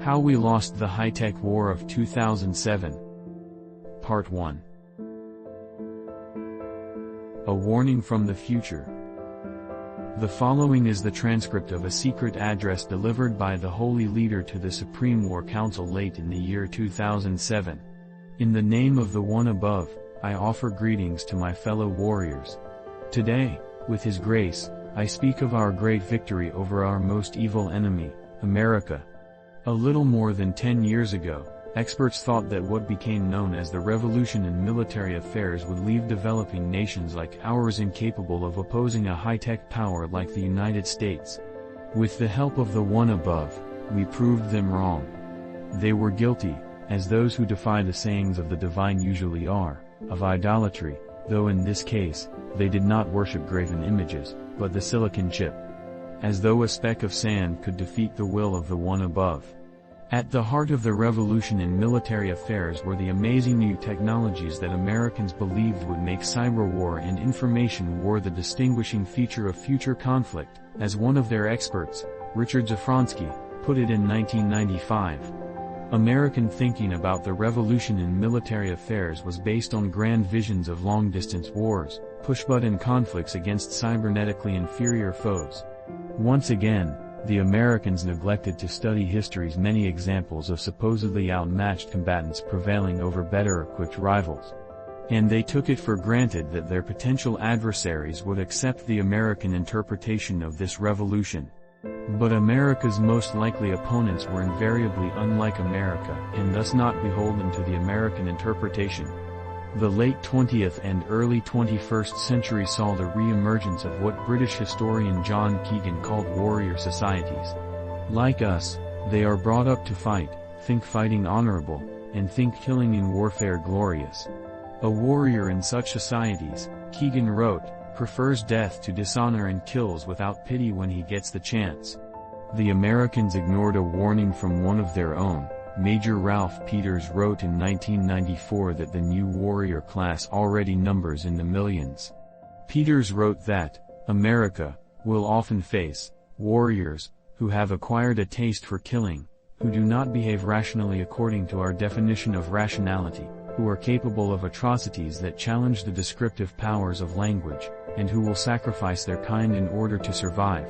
How We Lost the High-Tech War of 2007. Part 1. A Warning from the Future. The following is the transcript of a secret address delivered by the Holy Leader to the Supreme War Council late in the year 2007. In the name of the One above, I offer greetings to my fellow warriors. Today, with His grace, I speak of our great victory over our most evil enemy, America. A little more than 10 years ago, experts thought that what became known as the revolution in military affairs would leave developing nations like ours incapable of opposing a high-tech power like the United States. With the help of the One above, we proved them wrong. They were guilty, as those who defy the sayings of the divine usually are, of idolatry, though in this case, they did not worship graven images, but the silicon chip. As though a speck of sand could defeat the will of the One above. At the heart of the revolution in military affairs were the amazing new technologies that Americans believed would make cyber war and information war the distinguishing feature of future conflict, as one of their experts, Richard Zafronsky, put it in 1995. American thinking about the revolution in military affairs was based on grand visions of long-distance wars, push-button conflicts against cybernetically inferior foes. Once again, the Americans neglected to study history's many examples of supposedly outmatched combatants prevailing over better-equipped rivals. And they took it for granted that their potential adversaries would accept the American interpretation of this revolution. But America's most likely opponents were invariably unlike America and thus not beholden to the American interpretation. The late 20th and early 21st century saw the re-emergence of what British historian John Keegan called warrior societies. Like us, they are brought up to fight, think fighting honorable, and think killing in warfare glorious. A warrior in such societies, Keegan wrote, prefers death to dishonor and kills without pity when he gets the chance. The Americans ignored a warning from one of their own. Major Ralph Peters wrote in 1994 that the new warrior class already numbers in the millions. Peters wrote that, America will often face warriors who have acquired a taste for killing, who do not behave rationally according to our definition of rationality, who are capable of atrocities that challenge the descriptive powers of language, and who will sacrifice their kind in order to survive.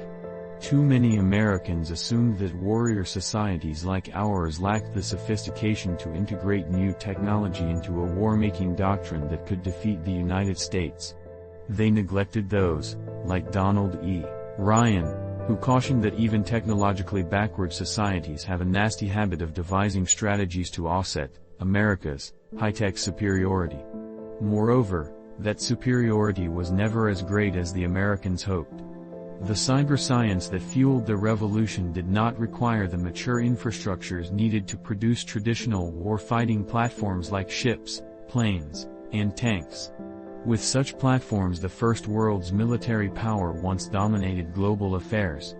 Too many Americans assumed that warrior societies like ours lacked the sophistication to integrate new technology into a war-making doctrine that could defeat the United States. They neglected those, like Donald E. Ryan, who cautioned that even technologically backward societies have a nasty habit of devising strategies to offset America's high-tech superiority. Moreover, that superiority was never as great as the Americans hoped. The cyber science that fueled the revolution did not require the mature infrastructures needed to produce traditional war-fighting platforms like ships, planes, and tanks. With such platforms, the First World's military power once dominated global affairs.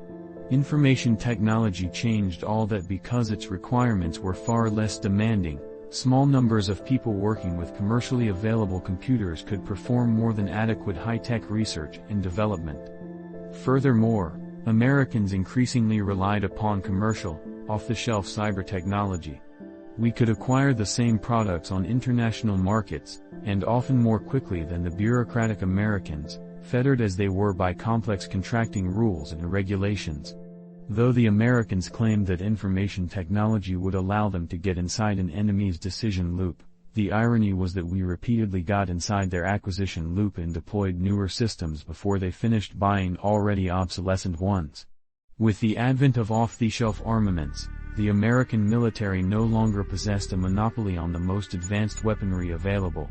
Information technology changed all that because its requirements were far less demanding. Small numbers of people working with commercially available computers could perform more than adequate high-tech research and development. Furthermore, Americans increasingly relied upon commercial, off-the-shelf cyber technology. We could acquire the same products on international markets, and often more quickly than the bureaucratic Americans, fettered as they were by complex contracting rules and regulations. Though the Americans claimed that information technology would allow them to get inside an enemy's decision loop, the irony was that we repeatedly got inside their acquisition loop and deployed newer systems before they finished buying already obsolescent ones. With the advent of off-the-shelf armaments, the American military no longer possessed a monopoly on the most advanced weaponry available.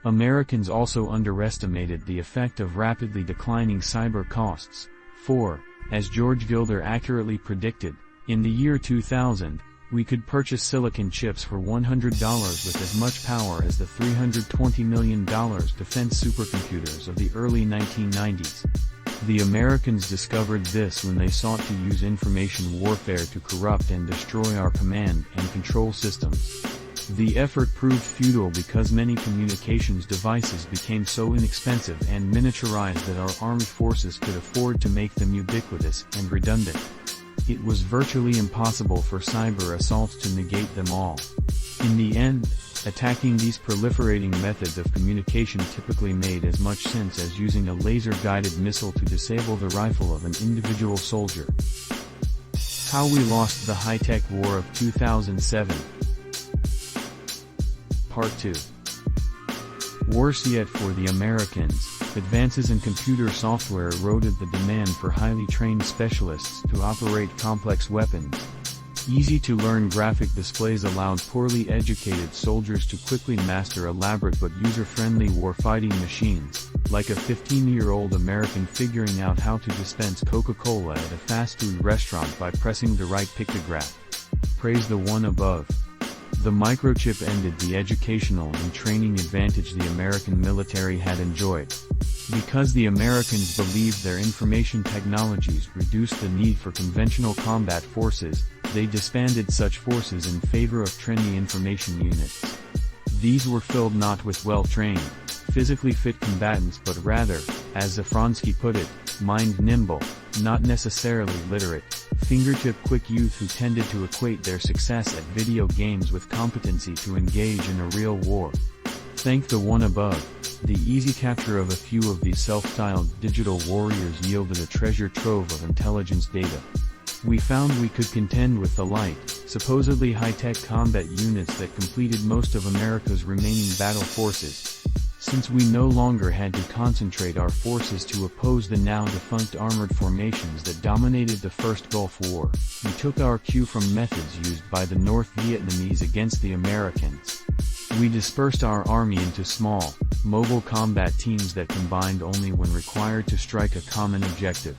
Americans also underestimated the effect of rapidly declining cyber costs, for, as George Gilder accurately predicted, in the year 2000, we could purchase silicon chips for $100 with as much power as the $320 million defense supercomputers of the early 1990s. The Americans discovered this when they sought to use information warfare to corrupt and destroy our command and control systems. The effort proved futile because many communications devices became so inexpensive and miniaturized that our armed forces could afford to make them ubiquitous and redundant. It was virtually impossible for cyber assaults to negate them all. In the end, attacking these proliferating methods of communication typically made as much sense as using a laser-guided missile to disable the rifle of an individual soldier. How we lost the high-tech war of 2007. Part 2. Worse yet for the Americans, advances in computer software eroded the demand for highly trained specialists to operate complex weapons. Easy-to-learn graphic displays allowed poorly educated soldiers to quickly master elaborate but user-friendly war-fighting machines, like a 15-year-old American figuring out how to dispense Coca-Cola at a fast food restaurant by pressing the right pictograph. Praise the one above. The microchip ended the educational and training advantage the American military had enjoyed. Because the Americans believed their information technologies reduced the need for conventional combat forces, they disbanded such forces in favor of trendy information units. These were filled not with well-trained, physically fit combatants but rather, as Zafronsky put it, mind-nimble, not necessarily literate, fingertip-quick youth who tended to equate their success at video games with competency to engage in a real war. Thank the one above, the easy capture of a few of these self-styled digital warriors yielded a treasure trove of intelligence data. We found we could contend with the light, supposedly high-tech combat units that completed most of America's remaining battle forces. Since we no longer had to concentrate our forces to oppose the now-defunct armored formations that dominated the First Gulf War, we took our cue from methods used by the North Vietnamese against the Americans. We dispersed our army into small, mobile combat teams that combined only when required to strike a common objective.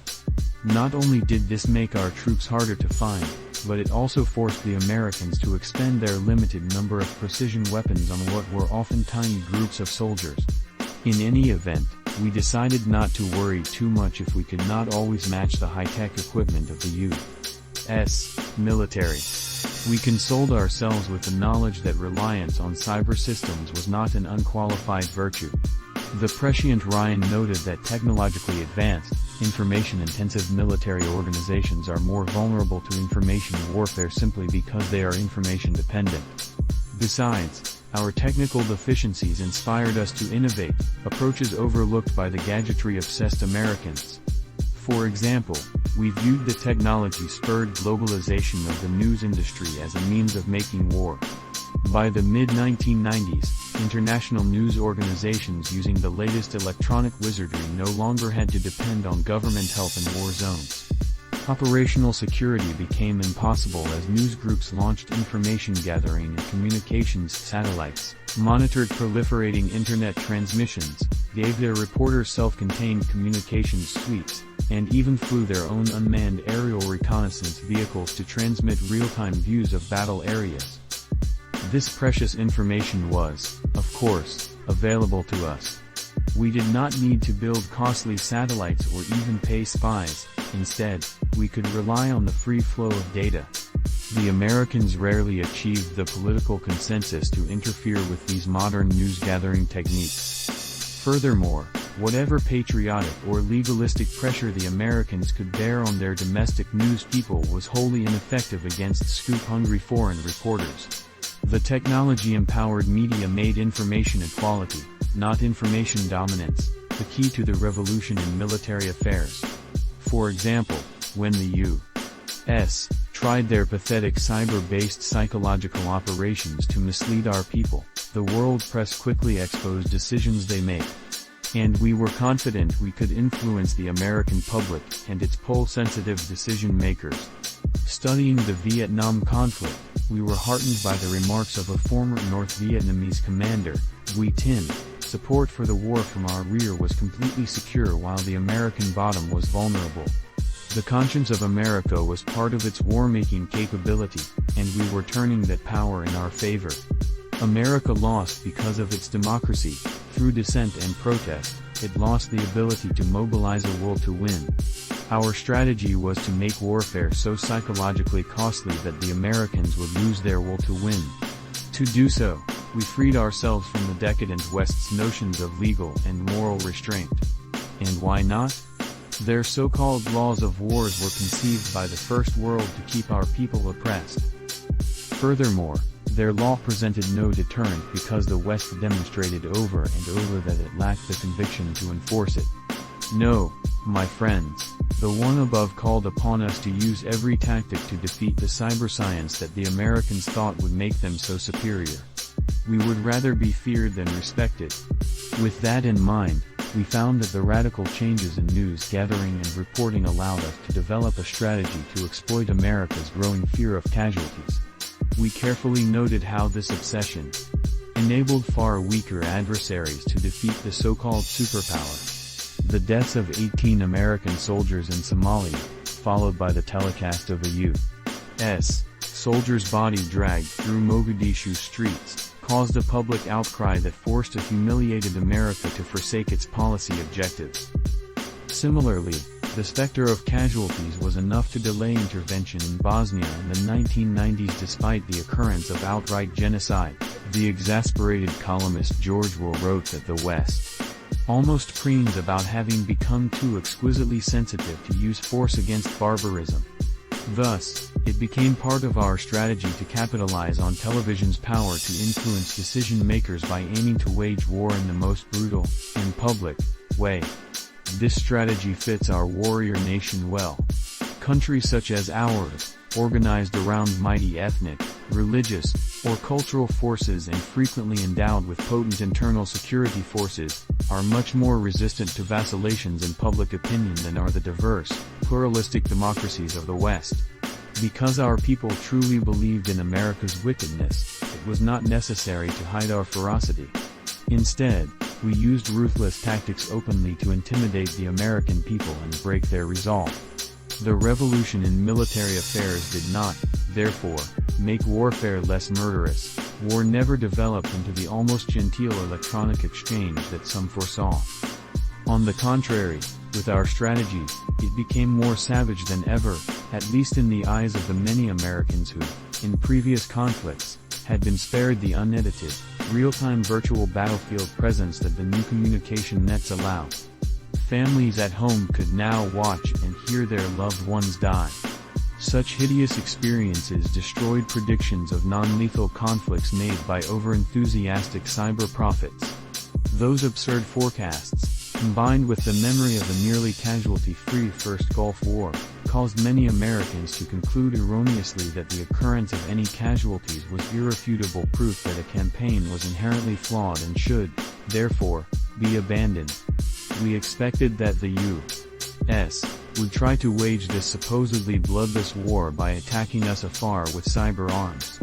Not only did this make our troops harder to find, but it also forced the Americans to expend their limited number of precision weapons on what were often tiny groups of soldiers. In any event, we decided not to worry too much if we could not always match the high-tech equipment of the U.S. military. We consoled ourselves with the knowledge that reliance on cyber systems was not an unqualified virtue. The prescient Ryan noted that technologically advanced, information-intensive military organizations are more vulnerable to information warfare simply because they are information-dependent. Besides, our technical deficiencies inspired us to innovate, approaches overlooked by the gadgetry-obsessed Americans. For example, we viewed the technology-spurred globalization of the news industry as a means of making war. By the mid-1990s, international news organizations using the latest electronic wizardry no longer had to depend on government help in war zones. Operational security became impossible as news groups launched information gathering and communications satellites, monitored proliferating internet transmissions, gave their reporters self-contained communications suites, and even flew their own unmanned aerial reconnaissance vehicles to transmit real-time views of battle areas. This precious information was, of course, available to us. We did not need to build costly satellites or even pay spies. Instead, we could rely on the free flow of data. The Americans rarely achieved the political consensus to interfere with these modern news-gathering techniques. Furthermore, whatever patriotic or legalistic pressure the Americans could bear on their domestic news people was wholly ineffective against scoop-hungry foreign reporters. The technology-empowered media made information equality, not information dominance, the key to the revolution in military affairs. For example, when the U.S. tried their pathetic cyber-based psychological operations to mislead our people, the world press quickly exposed decisions they made. And we were confident we could influence the American public and its poll-sensitive decision-makers. Studying the Vietnam conflict, we were heartened by the remarks of a former North Vietnamese commander, Nguyen Tin. Support for the war from our rear was completely secure while the American bottom was vulnerable. The conscience of America was part of its war-making capability, and we were turning that power in our favor. America lost because of its democracy. Through dissent and protest, it lost the ability to mobilize a will to win. Our strategy was to make warfare so psychologically costly that the Americans would lose their will to win. To do so, we freed ourselves from the decadent West's notions of legal and moral restraint. And why not? Their so-called laws of wars were conceived by the First World to keep our people oppressed. Furthermore, their law presented no deterrent because the West demonstrated over and over that it lacked the conviction to enforce it. No, my friends, the one above called upon us to use every tactic to defeat the cyberscience that the Americans thought would make them so superior. We would rather be feared than respected. With that in mind, we found that the radical changes in news gathering and reporting allowed us to develop a strategy to exploit America's growing fear of casualties. We carefully noted how this obsession enabled far weaker adversaries to defeat the so-called superpower. The deaths of 18 American soldiers in Somalia, followed by the telecast of a U.S. soldier's body dragged through Mogadishu streets, caused a public outcry that forced a humiliated America to forsake its policy objectives. Similarly, the specter of casualties was enough to delay intervention in Bosnia in the 1990s despite the occurrence of outright genocide. The exasperated columnist George Will wrote that the West almost preens about having become too exquisitely sensitive to use force against barbarism. Thus, it became part of our strategy to capitalize on television's power to influence decision-makers by aiming to wage war in the most brutal and public way. This strategy fits our warrior nation well. Countries such as ours, organized around mighty ethnic, religious, or cultural forces and frequently endowed with potent internal security forces, are much more resistant to vacillations in public opinion than are the diverse, pluralistic democracies of the West. Because our people truly believed in America's wickedness, it was not necessary to hide our ferocity. Instead, we used ruthless tactics openly to intimidate the American people and break their resolve. The revolution in military affairs did not, therefore, make warfare less murderous. War never developed into the almost genteel electronic exchange that some foresaw. On the contrary, with our strategy, it became more savage than ever, at least in the eyes of the many Americans who, in previous conflicts, had been spared the unedited, real-time virtual battlefield presence that the new communication nets allow. Families at home could now watch and hear their loved ones die. Such hideous experiences destroyed predictions of non-lethal conflicts made by over-enthusiastic cyber prophets. Those absurd forecasts, combined with the memory of a nearly casualty-free First Gulf War, caused many Americans to conclude erroneously that the occurrence of any casualties was irrefutable proof that a campaign was inherently flawed and should, therefore, be abandoned. We expected that the U.S. would try to wage this supposedly bloodless war by attacking us afar with cyber arms.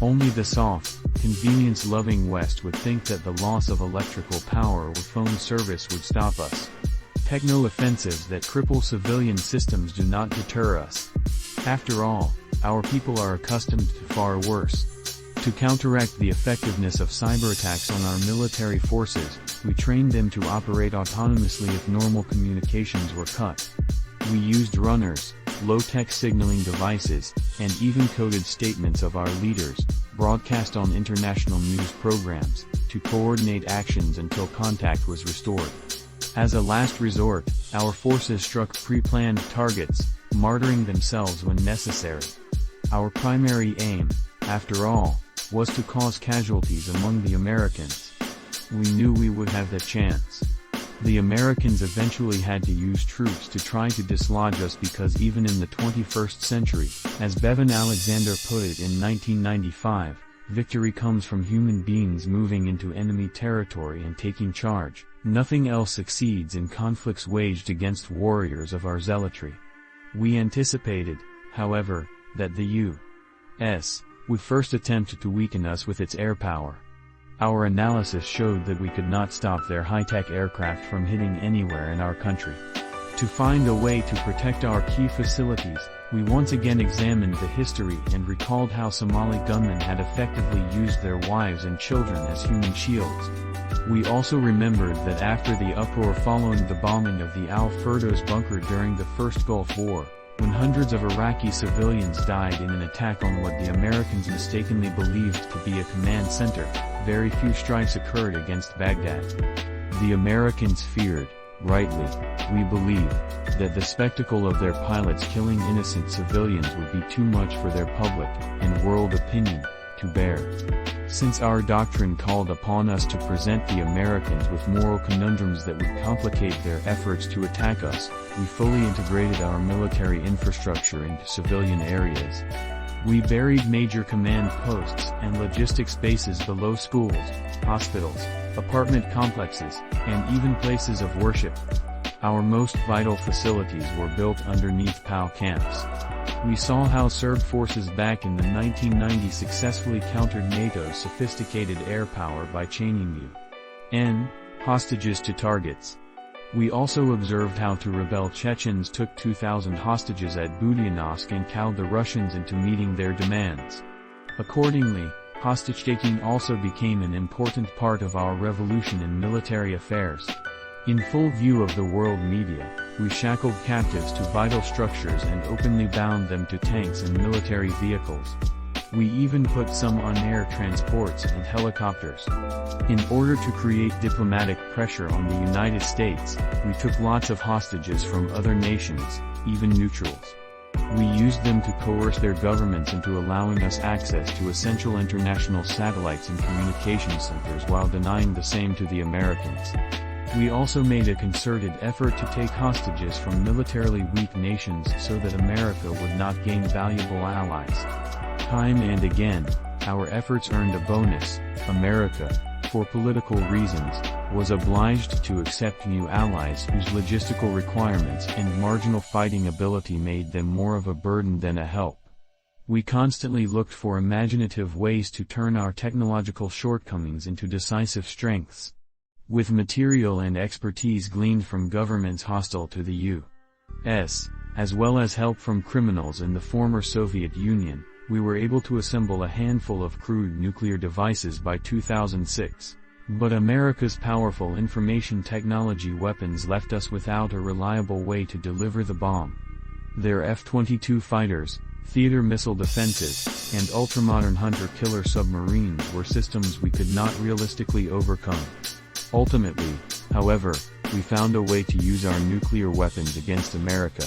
Only the soft, convenience-loving West would think that the loss of electrical power or phone service would stop us. Techno-offensives that cripple civilian systems do not deter us. After all, our people are accustomed to far worse. To counteract the effectiveness of cyber attacks on our military forces, we trained them to operate autonomously if normal communications were cut. We used runners, low-tech signaling devices, and even coded statements of our leaders, broadcast on international news programs, to coordinate actions until contact was restored. As a last resort, our forces struck pre-planned targets, martyring themselves when necessary. Our primary aim, after all, was to cause casualties among the Americans. We knew we would have the chance. The Americans eventually had to use troops to try to dislodge us because even in the 21st century, as Bevan Alexander put it in 1995, victory comes from human beings moving into enemy territory and taking charge. Nothing else succeeds in conflicts waged against warriors of our zealotry. We anticipated, however, that the U.S. would first attempt to weaken us with its air power. Our analysis showed that we could not stop their high-tech aircraft from hitting anywhere in our country. To find a way to protect our key facilities, we once again examined the history and recalled how Somali gunmen had effectively used their wives and children as human shields. We also remembered that after the uproar following the bombing of the Al-Firdos bunker during the First Gulf War, when hundreds of Iraqi civilians died in an attack on what the Americans mistakenly believed to be a command center, very few strikes occurred against Baghdad. The Americans feared, rightly, we believe, that the spectacle of their pilots killing innocent civilians would be too much for their public and world opinion to bear. Since our doctrine called upon us to present the Americans with moral conundrums that would complicate their efforts to attack us, we fully integrated our military infrastructure into civilian areas. We buried major command posts and logistics bases below schools, hospitals, apartment complexes, and even places of worship. Our most vital facilities were built underneath POW camps. We saw how Serb forces back in the 1990s successfully countered NATO's sophisticated air power by chaining UN hostages to targets. We also observed how two rebel Chechens took 2,000 hostages at Budianovsk and cowed the Russians into meeting their demands. Accordingly, hostage-taking also became an important part of our revolution in military affairs. In full view of the world media, we shackled captives to vital structures and openly bound them to tanks and military vehicles. We even put some on air transports and helicopters. In order to create diplomatic pressure on the United States, we took lots of hostages from other nations, even neutrals. We used them to coerce their governments into allowing us access to essential international satellites and communication centers while denying the same to the Americans. We also made a concerted effort to take hostages from militarily weak nations so that America would not gain valuable allies. Time and again, our efforts earned a bonus. America, for political reasons, was obliged to accept new allies whose logistical requirements and marginal fighting ability made them more of a burden than a help. We constantly looked for imaginative ways to turn our technological shortcomings into decisive strengths. With material and expertise gleaned from governments hostile to the U.S., as well as help from criminals in the former Soviet Union, we were able to assemble a handful of crude nuclear devices by 2006. But America's powerful information technology weapons left us without a reliable way to deliver the bomb. Their F-22 fighters, theater missile defenses, and ultramodern hunter-killer submarines were systems we could not realistically overcome. Ultimately, however, we found a way to use our nuclear weapons against America.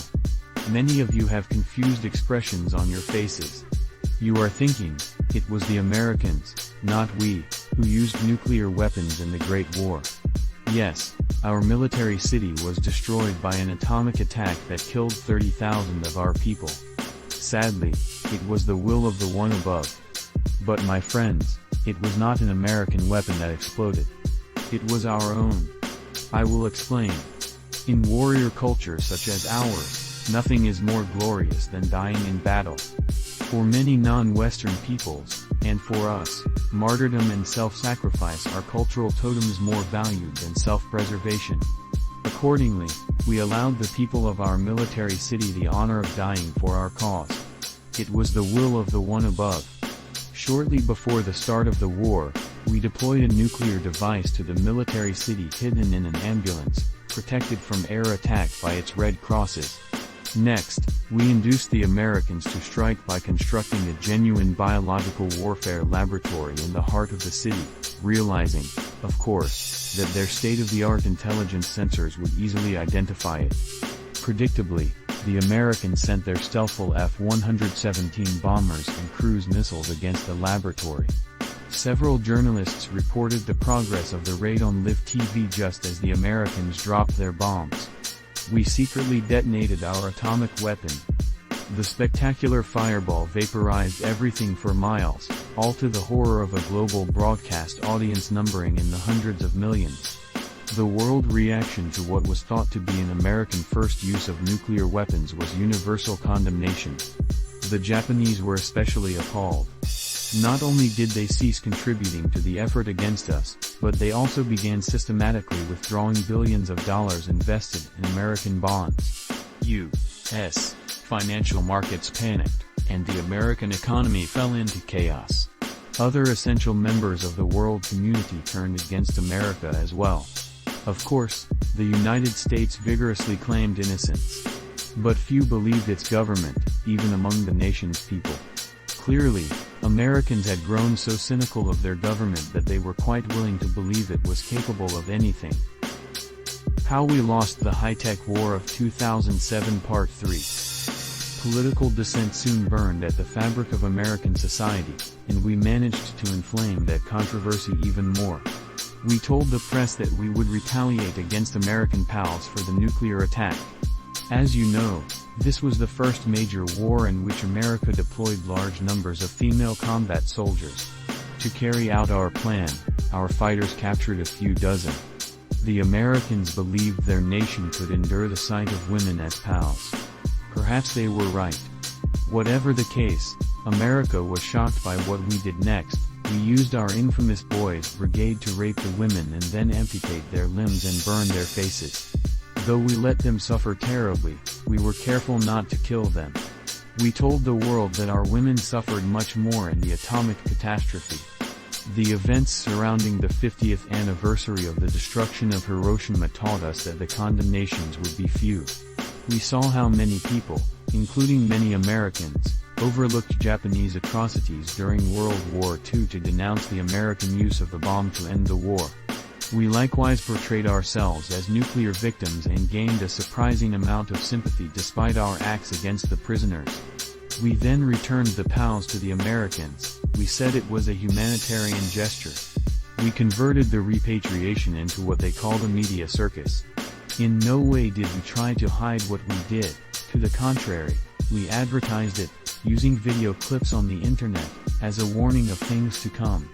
Many of you have confused expressions on your faces. You are thinking, it was the Americans, not we, who used nuclear weapons in the Great War. Yes, our military city was destroyed by an atomic attack that killed 30,000 of our people. Sadly, it was the will of the one above. But my friends, it was not an American weapon that exploded. It was our own. I will explain. In warrior cultures such as ours, nothing is more glorious than dying in battle. For many non-Western peoples, and for us, martyrdom and self-sacrifice are cultural totems more valued than self-preservation. Accordingly, we allowed the people of our military city the honor of dying for our cause. It was the will of the one above. Shortly before the start of the war, we deployed a nuclear device to the military city hidden in an ambulance, protected from air attack by its red crosses. Next, we induced the Americans to strike by constructing a genuine biological warfare laboratory in the heart of the city, realizing, of course, that their state-of-the-art intelligence sensors would easily identify it. Predictably, the Americans sent their stealthful F-117 bombers and cruise missiles against the laboratory. Several journalists reported the progress of the raid on live TV just as the Americans dropped their bombs. We secretly detonated our atomic weapon. The spectacular fireball vaporized everything for miles, all to the horror of a global broadcast audience numbering in the hundreds of millions. The world reaction to what was thought to be an American first use of nuclear weapons was universal condemnation. The Japanese were especially appalled. Not only did they cease contributing to the effort against us, but they also began systematically withdrawing billions of dollars invested in American bonds. U.S. financial markets panicked, and the American economy fell into chaos. Other essential members of the world community turned against America as well. Of course, the United States vigorously claimed innocence. But few believed its government, even among the nation's people. Clearly, Americans had grown so cynical of their government that they were quite willing to believe it was capable of anything. How we lost the high-tech war of 2007 Part 3. Political dissent soon burned at the fabric of American society, and we managed to inflame that controversy even more. We told the press that we would retaliate against American pals for the nuclear attack. As you know, this was the first major war in which America deployed large numbers of female combat soldiers. To carry out our plan, our fighters captured a few dozen. The Americans believed their nation could endure the sight of women as pals. Perhaps they were right. Whatever the case, America was shocked by what we did next. We used our infamous Boys Brigade to rape the women and then amputate their limbs and burn their faces. Though we let them suffer terribly, we were careful not to kill them. We told the world that our women suffered much more in the atomic catastrophe. The events surrounding the 50th anniversary of the destruction of Hiroshima taught us that the condemnations would be few. We saw how many people, including many Americans, overlooked Japanese atrocities during World War II to denounce the American use of the bomb to end the war. We likewise portrayed ourselves as nuclear victims and gained a surprising amount of sympathy despite our acts against the prisoners. We then returned the PALs to the Americans. We said it was a humanitarian gesture. We converted the repatriation into what they called a media circus. In no way did we try to hide what we did. To the contrary, we advertised it, using video clips on the internet, as a warning of things to come.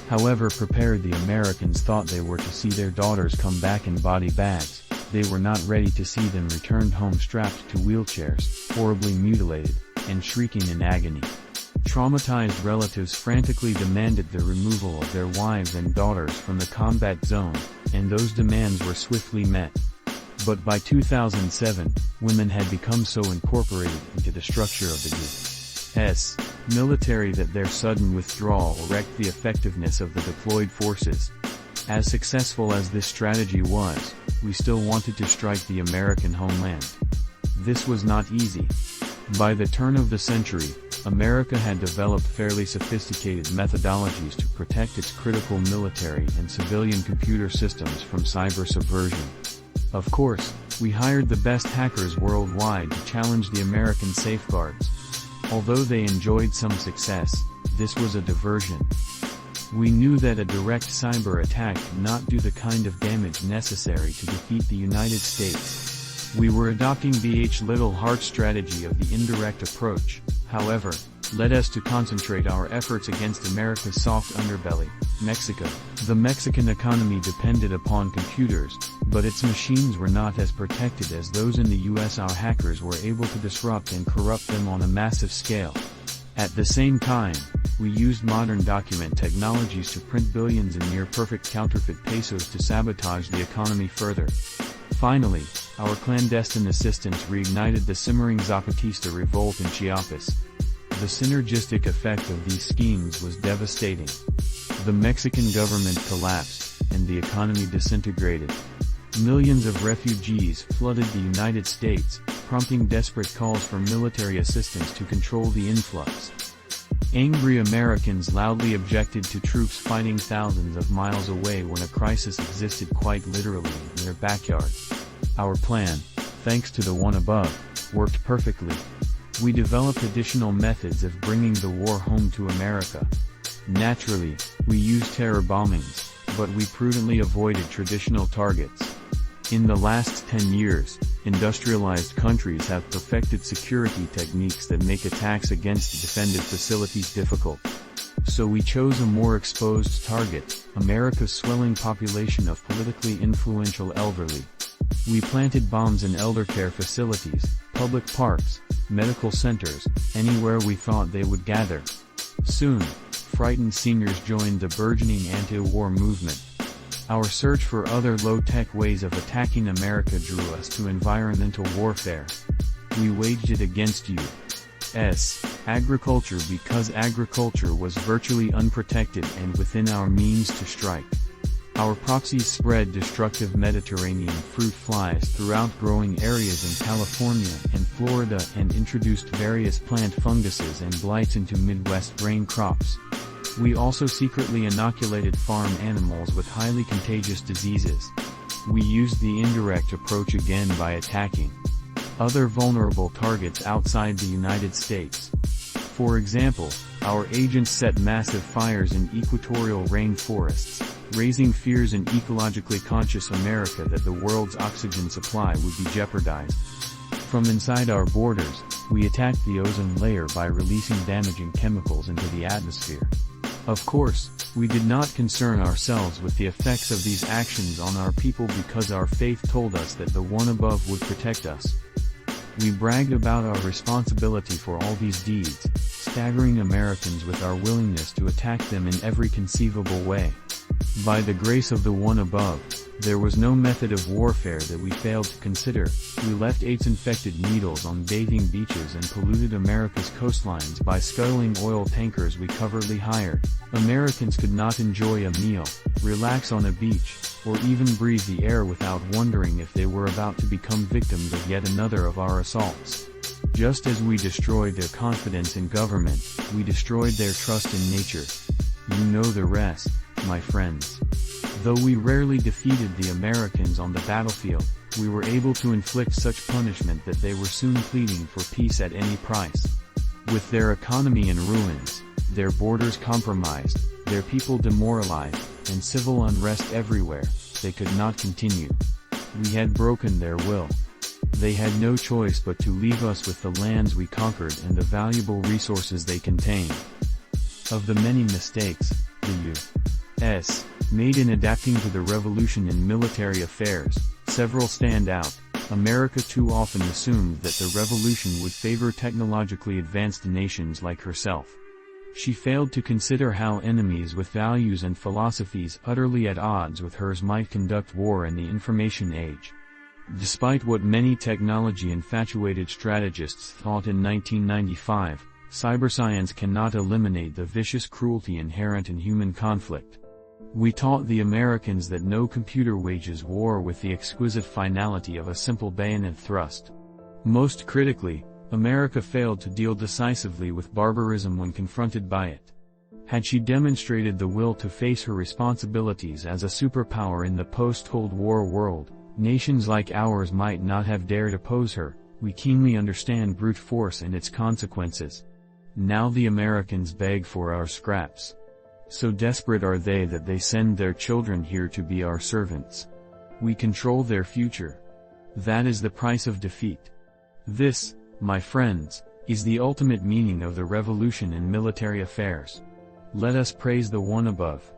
However prepared the Americans thought they were to see their daughters come back in body bags, they were not ready to see them returned home strapped to wheelchairs, horribly mutilated, and shrieking in agony. Traumatized relatives frantically demanded the removal of their wives and daughters from the combat zone, and those demands were swiftly met. But by 2007, women had become so incorporated into the structure of the U.S. military that their sudden withdrawal wrecked the effectiveness of the deployed forces. As successful as this strategy was, we still wanted to strike the American homeland. This was not easy. By the turn of the century, America had developed fairly sophisticated methodologies to protect its critical military and civilian computer systems from cyber subversion. Of course, we hired the best hackers worldwide to challenge the American safeguards. Although they enjoyed some success, this was a diversion. We knew that a direct cyber attack could not do the kind of damage necessary to defeat the United States. We were adopting the little heart strategy of the indirect approach, however, led us to concentrate our efforts against America's soft underbelly, Mexico. The Mexican economy depended upon computers, but its machines were not as protected as those in the US. Our hackers were able to disrupt and corrupt them on a massive scale. At the same time, we used modern document technologies to print billions in near-perfect counterfeit pesos to sabotage the economy further. Finally, our clandestine assistance reignited the simmering Zapatista revolt in Chiapas. The synergistic effect of these schemes was devastating. The Mexican government collapsed, and the economy disintegrated. Millions of refugees flooded the United States, prompting desperate calls for military assistance to control the influx. Angry Americans loudly objected to troops fighting thousands of miles away when a crisis existed quite literally in their backyard. Our plan, thanks to the one above, worked perfectly. We developed additional methods of bringing the war home to America. Naturally, we used terror bombings, but we prudently avoided traditional targets. In the last 10 years, industrialized countries have perfected security techniques that make attacks against defended facilities difficult. So we chose a more exposed target, America's swelling population of politically influential elderly. We planted bombs in eldercare facilities, public parks, medical centers, anywhere we thought they would gather. Soon, frightened seniors joined the burgeoning anti-war movement. Our search for other low-tech ways of attacking America drew us to environmental warfare. We waged it against U.S. agriculture because agriculture was virtually unprotected and within our means to strike. Our proxies spread destructive Mediterranean fruit flies throughout growing areas in California and Florida and introduced various plant funguses and blights into Midwest grain crops. We also secretly inoculated farm animals with highly contagious diseases. We used the indirect approach again by attacking other vulnerable targets outside the United States. For example, our agents set massive fires in equatorial rainforests, raising fears in ecologically conscious America that the world's oxygen supply would be jeopardized. From inside our borders, we attacked the ozone layer by releasing damaging chemicals into the atmosphere. Of course, we did not concern ourselves with the effects of these actions on our people because our faith told us that the One above would protect us. We bragged about our responsibility for all these deeds, staggering Americans with our willingness to attack them in every conceivable way. By the grace of the One above, there was no method of warfare that we failed to consider. We left AIDS-infected needles on bathing beaches and polluted America's coastlines by scuttling oil tankers we covertly hired. Americans could not enjoy a meal, relax on a beach, or even breathe the air without wondering if they were about to become victims of yet another of our assaults. Just as we destroyed their confidence in government, we destroyed their trust in nature. You know the rest, my friends. Though we rarely defeated the Americans on the battlefield, we were able to inflict such punishment that they were soon pleading for peace at any price. With their economy in ruins, their borders compromised, their people demoralized, and civil unrest everywhere, they could not continue. We had broken their will. They had no choice but to leave us with the lands we conquered and the valuable resources they contained. Of the many mistakes the U.S. made in adapting to the revolution in military affairs, several stand out. America too often assumed that the revolution would favor technologically advanced nations like herself. She failed to consider how enemies with values and philosophies utterly at odds with hers might conduct war in the information age. Despite what many technology-infatuated strategists thought in 1995, cyberscience cannot eliminate the vicious cruelty inherent in human conflict. We taught the Americans that no computer wages war with the exquisite finality of a simple bayonet thrust. Most critically, America failed to deal decisively with barbarism when confronted by it. Had she demonstrated the will to face her responsibilities as a superpower in the post-Cold War world, nations like ours might not have dared oppose her. We keenly understand brute force and its consequences. Now the Americans beg for our scraps. So desperate are they that they send their children here to be our servants. We control their future. That is the price of defeat. This, my friends, is the ultimate meaning of the revolution in military affairs. Let us praise the One above.